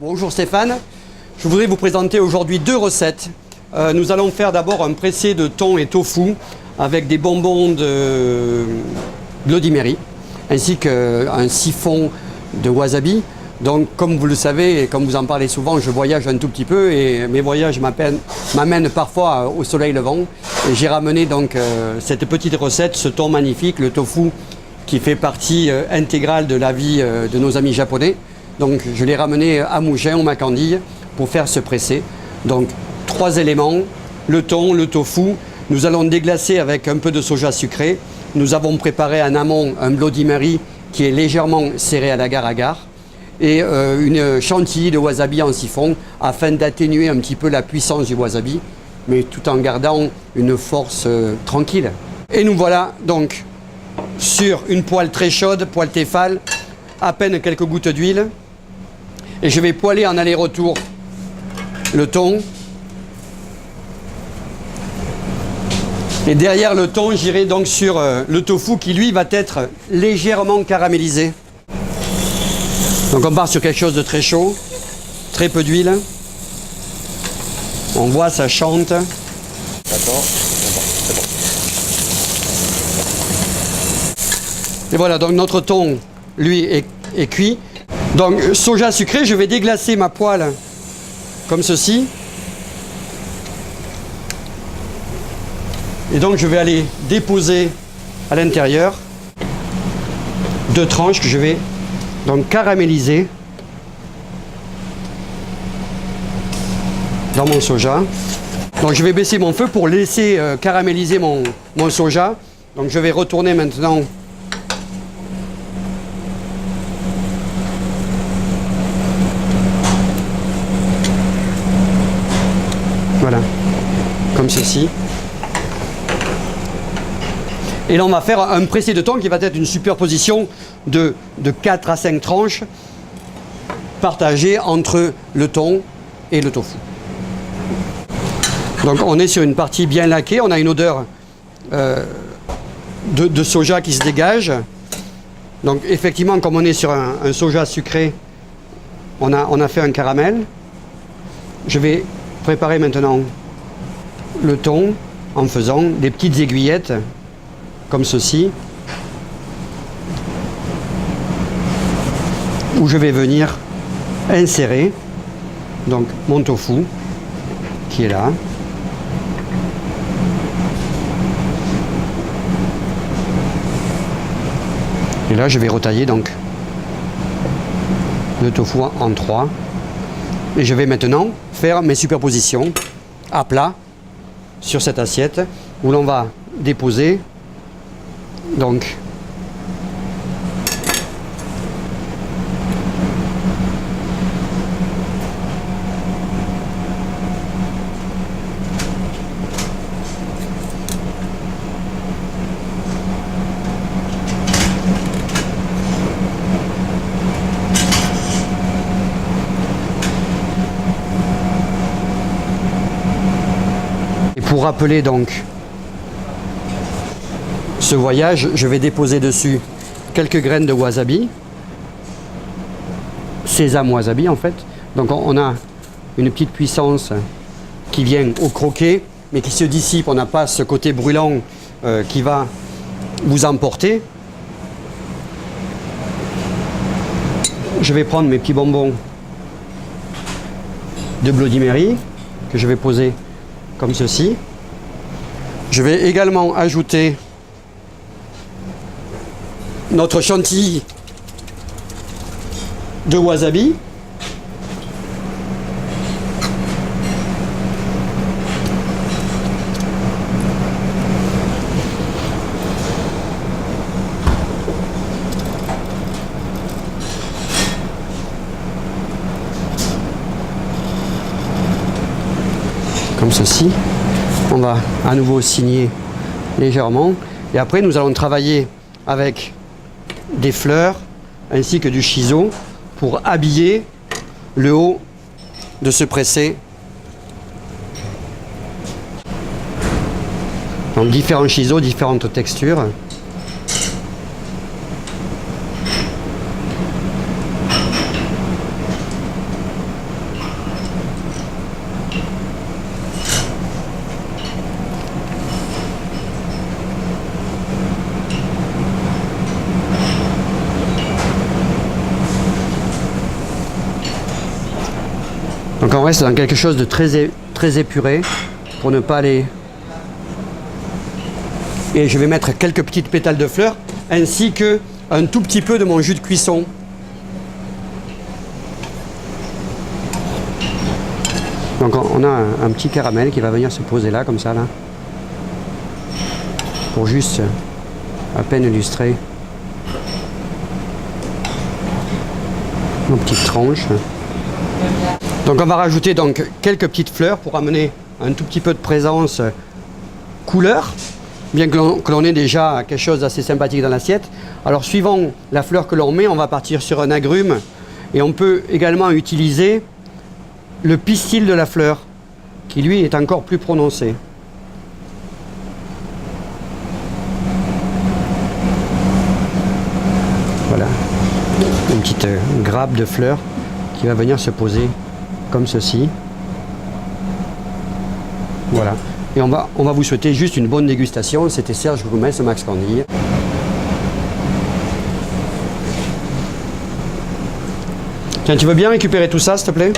Bonjour Stéphane, je voudrais vous présenter aujourd'hui deux recettes. Nous allons faire d'abord un pressé de thon et tofu avec des bonbons de Bloody Mary ainsi qu'un siphon de wasabi. Donc comme vous le savez et comme vous en parlez souvent, je voyage un tout petit peu et mes voyages m'amènent parfois au soleil levant. Et j'ai ramené donc cette petite recette, ce thon magnifique, le tofu qui fait partie intégrale de la vie de nos amis japonais. Donc je l'ai ramené à Mougins, au Macandille, pour faire ce pressé. Donc 3 éléments, le thon, le tofu. Nous allons déglacer avec un peu de soja sucré. Nous avons préparé en amont un Bloody Mary qui est légèrement serré à l'agar-agar et une chantilly de wasabi en siphon afin d'atténuer un petit peu la puissance du wasabi, mais tout en gardant une force tranquille. Et nous voilà donc sur une poêle très chaude, poêle Tefal, à peine quelques gouttes d'huile. Et je vais poêler en aller-retour le thon. Et derrière le thon, j'irai donc sur le tofu qui lui va être légèrement caramélisé. Donc on part sur quelque chose de très chaud, très peu d'huile. On voit, ça chante. D'accord, c'est bon. Et voilà, donc notre thon, lui, est cuit. Donc soja sucré, je vais déglacer ma poêle comme ceci. Et donc je vais aller déposer à l'intérieur 2 tranches que je vais donc caraméliser dans mon soja. Donc je vais baisser mon feu pour laisser caraméliser mon soja. Donc je vais retourner maintenant voilà, comme ceci. Et là on va faire un pressé de thon qui va être une superposition de 4 à 5 tranches partagées entre le thon et le tofu. Donc on est sur une partie bien laquée, on a une odeur de soja qui se dégage. Donc effectivement, comme on est sur un soja sucré, on a fait un caramel. Je vais préparer maintenant le thon en faisant des petites aiguillettes comme ceci, où je vais venir insérer donc mon tofu qui est là. Et là je vais retailler donc le tofu en 3. Et je vais maintenant faire mes superpositions à plat sur cette assiette où l'on va déposer donc pour rappeler donc ce voyage, je vais déposer dessus quelques graines de wasabi, sésame wasabi en fait. Donc on a une petite puissance qui vient au croquet, mais qui se dissipe. On n'a pas ce côté brûlant qui va vous emporter. Je vais prendre mes petits bonbons de Bloody Mary que je vais poser comme ceci. Je vais également ajouter notre chantilly de wasabi. Comme ceci. On va à nouveau signer légèrement et après nous allons travailler avec des fleurs ainsi que du shiso pour habiller le haut de ce pressé. Donc différents shiso, différentes textures. Donc on reste dans quelque chose de très épuré pour ne pas aller... Et je vais mettre quelques petites pétales de fleurs ainsi que un tout petit peu de mon jus de cuisson. Donc on a un petit caramel qui va venir se poser là, comme ça, là. Pour juste à peine illustrer nos petites tranches. Donc on va rajouter donc quelques petites fleurs pour amener un tout petit peu de présence couleur, bien que l'on ait déjà quelque chose d'assez sympathique dans l'assiette. Alors suivant la fleur que l'on met, on va partir sur un agrume et on peut également utiliser le pistil de la fleur qui lui est encore plus prononcé. Voilà, une petite grappe de fleurs qui va venir se poser comme ceci. Voilà. Et on va vous souhaiter juste une bonne dégustation. C'était Serge Goumès, Max Candille. Tiens, tu veux bien récupérer tout ça, s'il te plaît ?